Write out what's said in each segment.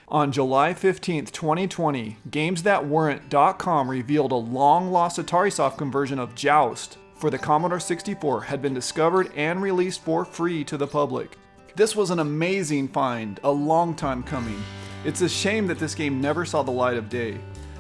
On July 15, 2020, GamesThatWeren't.com revealed a long-lost Atarisoft conversion of Joust for the Commodore 64 had been discovered and released for free to the public. This was an amazing find, a long time coming. It's a shame that this game never saw the light of day.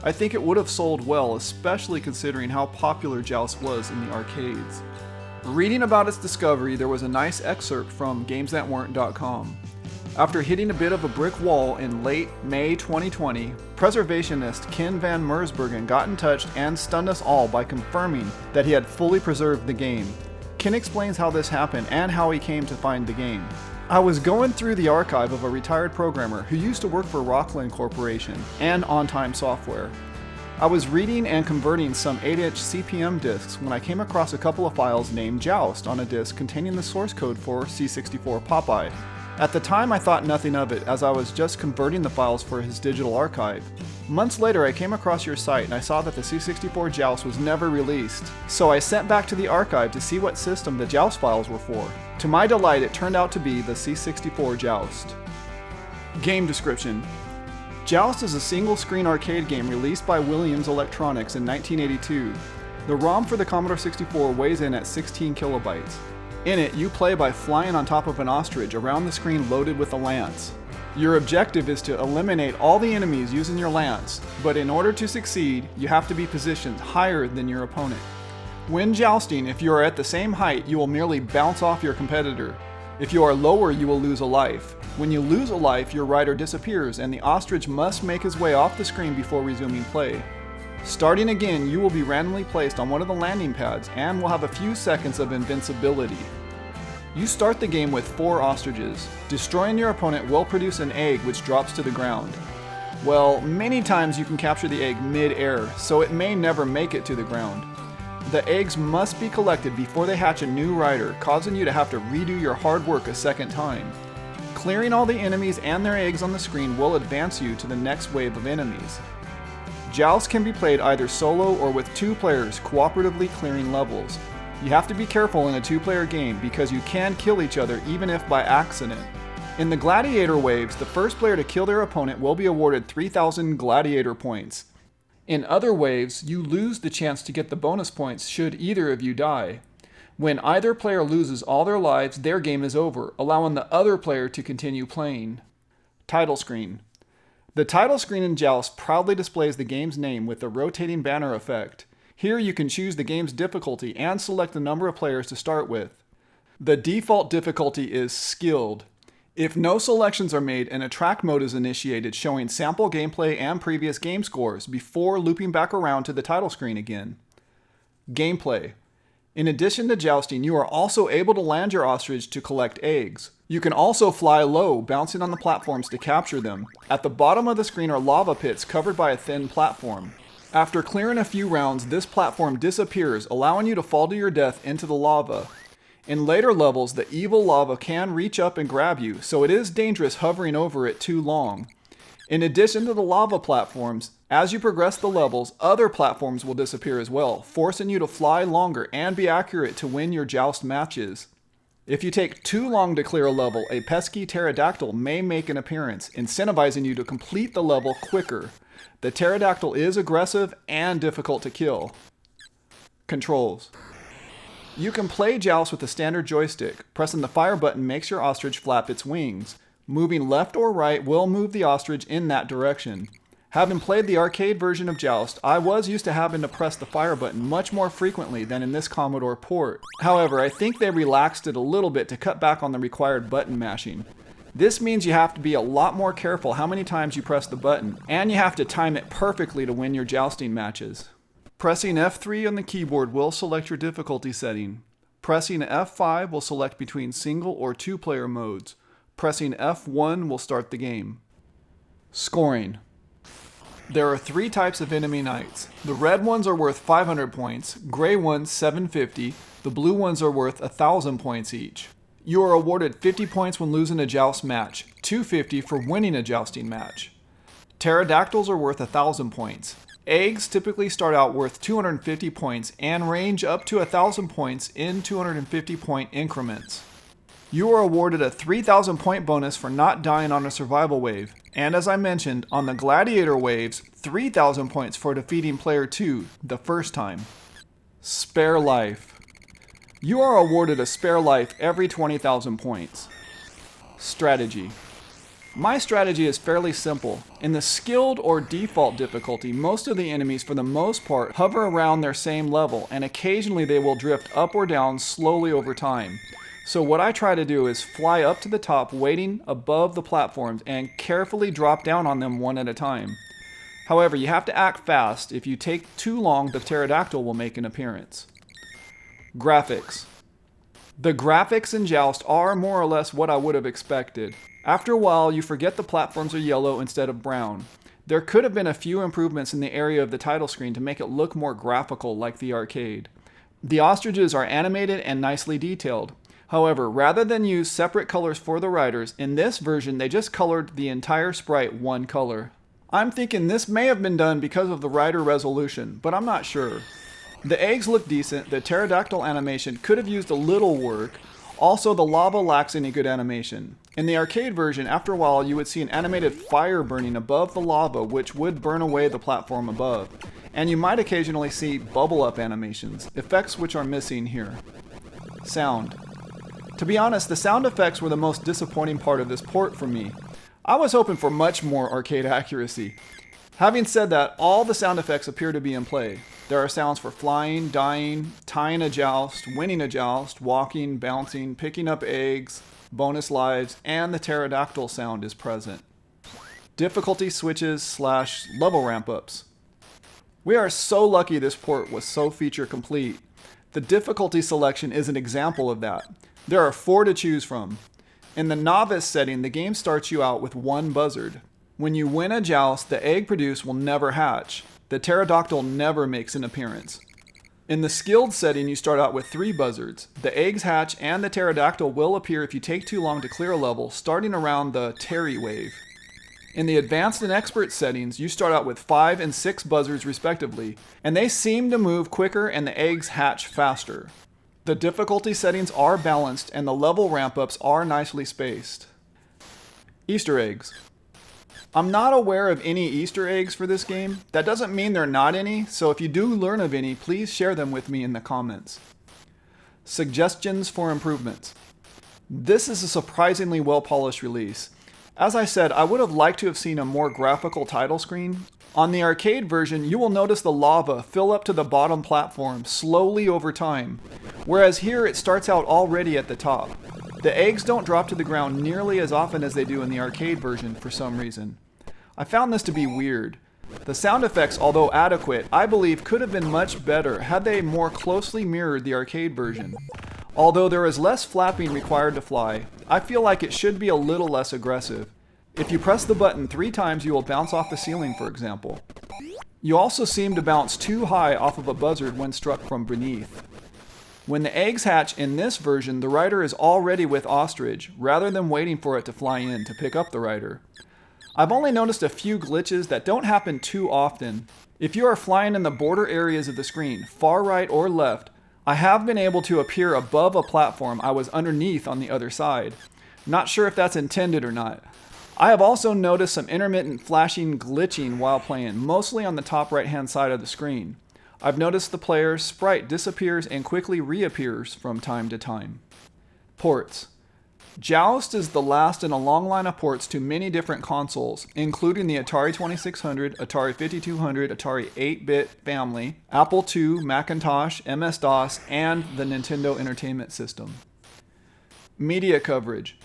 I think it would have sold well, especially considering how popular Joust was in the arcades. Reading about its discovery, there was a nice excerpt from GamesThatWeren't.com. After hitting a bit of a brick wall in late May 2020, preservationist Ken Van Mersbergen got in touch and stunned us all by confirming that he had fully preserved the game. Ken explains how this happened and how he came to find the game. I was going through the archive of a retired programmer who used to work for Rockland Corporation and On Time Software. I was reading and converting some 8-inch CPM discs when I came across a couple of files named Joust on a disc containing the source code for C64 Popeye. At the time I thought nothing of it, as I was just converting the files for his digital archive. Months later I came across your site and I saw that the C64 Joust was never released, so I sent back to the archive to see what system the Joust files were for. To my delight, it turned out to be the C64 Joust. Game description: Joust is a single-screen arcade game released by Williams Electronics in 1982. The ROM for the Commodore 64 weighs in at 16 kilobytes. In it, you play by flying on top of an ostrich around the screen loaded with a lance. Your objective is to eliminate all the enemies using your lance, but in order to succeed, you have to be positioned higher than your opponent. When jousting, if you are at the same height, you will merely bounce off your competitor. If you are lower, you will lose a life. When you lose a life, your rider disappears and the ostrich must make his way off the screen before resuming play. Starting again, you will be randomly placed on one of the landing pads and will have a few seconds of invincibility. You start the game with 4 ostriches. Destroying your opponent will produce an egg which drops to the ground. Well, many times you can capture the egg mid-air, so it may never make it to the ground. The eggs must be collected before they hatch a new rider, causing you to have to redo your hard work a second time. Clearing all the enemies and their eggs on the screen will advance you to the next wave of enemies. Joust can be played either solo or with 2 players cooperatively clearing levels. You have to be careful in a 2-player game because you can kill each other even if by accident. In the Gladiator waves, the first player to kill their opponent will be awarded 3,000 Gladiator points. In other waves, you lose the chance to get the bonus points should either of you die. When either player loses all their lives, their game is over, allowing the other player to continue playing. Title screen. The title screen in Joust proudly displays the game's name with the rotating banner effect. Here you can choose the game's difficulty and select the number of players to start with. The default difficulty is Skilled. If no selections are made, an attract mode is initiated showing sample gameplay and previous game scores before looping back around to the title screen again. Gameplay. In addition to jousting, you are also able to land your ostrich to collect eggs. You can also fly low, bouncing on the platforms to capture them. At the bottom of the screen are lava pits covered by a thin platform. After clearing a few rounds, this platform disappears, allowing you to fall to your death into the lava. In later levels, the evil lava can reach up and grab you, so it is dangerous hovering over it too long. In addition to the lava platforms, as you progress the levels, other platforms will disappear as well, forcing you to fly longer and be accurate to win your joust matches. If you take too long to clear a level, a pesky pterodactyl may make an appearance, incentivizing you to complete the level quicker. The pterodactyl is aggressive and difficult to kill. Controls. You can play Joust with the standard joystick. Pressing the fire button makes your ostrich flap its wings. Moving left or right will move the ostrich in that direction. Having played the arcade version of Joust, I was used to having to press the fire button much more frequently than in this Commodore port. However, I think they relaxed it a little bit to cut back on the required button mashing. This means you have to be a lot more careful how many times you press the button, and you have to time it perfectly to win your jousting matches. Pressing F3 on the keyboard will select your difficulty setting. Pressing F5 will select between single or 2-player modes. Pressing F1 will start the game. Scoring. There are 3 types of enemy knights. The red ones are worth 500 points, gray ones 750, the blue ones are worth 1,000 points each. You are awarded 50 points when losing a joust match, 250 for winning a jousting match. Pterodactyls are worth 1,000 points. Eggs typically start out worth 250 points and range up to 1,000 points in 250 point increments. You are awarded a 3,000 point bonus for not dying on a survival wave, and as I mentioned, on the Gladiator waves, 3,000 points for defeating player 2 the first time. Spare life. You are awarded a spare life every 20,000 points. Strategy. My strategy is fairly simple. In the skilled or default difficulty, most of the enemies for the most part hover around their same level, and occasionally they will drift up or down slowly over time. So what I try to do is fly up to the top, waiting above the platforms, and carefully drop down on them one at a time. However, you have to act fast. If you take too long, the pterodactyl will make an appearance. Graphics. The graphics in Joust are more or less what I would have expected. After a while, you forget the platforms are yellow instead of brown. There could have been a few improvements in the area of the title screen to make it look more graphical like the arcade. The ostriches are animated and nicely detailed. However, rather than use separate colors for the riders, in this version they just colored the entire sprite one color. I'm thinking this may have been done because of the rider resolution, but I'm not sure. The eggs look decent, the pterodactyl animation could have used a little work. Also, the lava lacks any good animation. In the arcade version, after a while you would see an animated fire burning above the lava, which would burn away the platform above. And you might occasionally see bubble up animations, effects which are missing here. Sound. To be honest, the sound effects were the most disappointing part of this port for me. I was hoping for much more arcade accuracy. Having said that, all the sound effects appear to be in play. There are sounds for flying, dying, tying a joust, winning a joust, walking, bouncing, picking up eggs, bonus lives, and the pterodactyl sound is present. Difficulty switches / level ramp-ups. We are so lucky this port was so feature complete. The difficulty selection is an example of that. There are 4 to choose from. In the novice setting, the game starts you out with 1 buzzard. When you win a joust, the egg produced will never hatch. The pterodactyl never makes an appearance. In the skilled setting, you start out with 3 buzzards. The eggs hatch and the pterodactyl will appear if you take too long to clear a level, starting around the Terry wave. In the advanced and expert settings, you start out with 5 and 6 buzzards respectively, and they seem to move quicker and the eggs hatch faster. The difficulty settings are balanced and the level ramp-ups are nicely spaced. Easter eggs. I'm not aware of any Easter eggs for this game. That doesn't mean there are not any, so if you do learn of any, please share them with me in the comments. Suggestions for improvements. This is a surprisingly well-polished release. As I said, I would have liked to have seen a more graphical title screen. On the arcade version, you will notice the lava fill up to the bottom platform slowly over time, whereas here it starts out already at the top. The eggs don't drop to the ground nearly as often as they do in the arcade version for some reason. I found this to be weird. The sound effects, although adequate, I believe could have been much better had they more closely mirrored the arcade version. Although there is less flapping required to fly, I feel like it should be a little less aggressive. If you press the button 3 times, you will bounce off the ceiling, for example. You also seem to bounce too high off of a buzzard when struck from beneath. When the eggs hatch in this version, the rider is already with ostrich, rather than waiting for it to fly in to pick up the rider. I've only noticed a few glitches that don't happen too often. If you are flying in the border areas of the screen, far right or left, I have been able to appear above a platform I was underneath on the other side. Not sure if that's intended or not. I have also noticed some intermittent flashing glitching while playing, mostly on the top right hand side of the screen. I've noticed the player's sprite disappears and quickly reappears from time to time. Ports. Joust is the last in a long line of ports to many different consoles, including the Atari 2600, Atari 5200, Atari 8-bit family, Apple II, Macintosh, MS-DOS, and the Nintendo Entertainment System. Media coverage.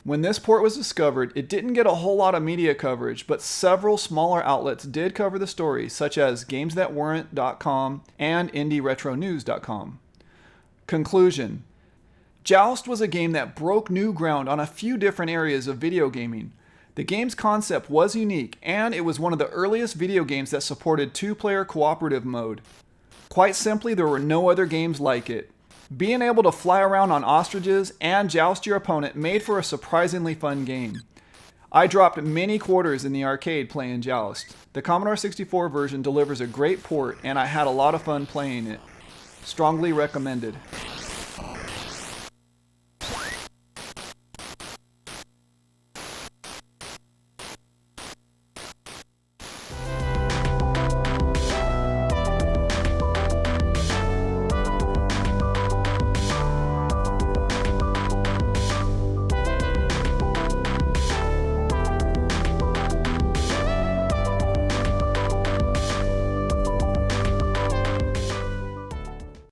When this port was discovered, it didn't get a whole lot of media coverage, but several smaller outlets did cover the story, such as GamesThatWeren't.com and IndieRetroNews.com. Conclusion. Joust was a game that broke new ground on a few different areas of video gaming. The game's concept was unique, and it was one of the earliest video games that supported 2-player cooperative mode. Quite simply, there were no other games like it. Being able to fly around on ostriches and joust your opponent made for a surprisingly fun game. I dropped many quarters in the arcade playing Joust. The Commodore 64 version delivers a great port, and I had a lot of fun playing it. Strongly recommended.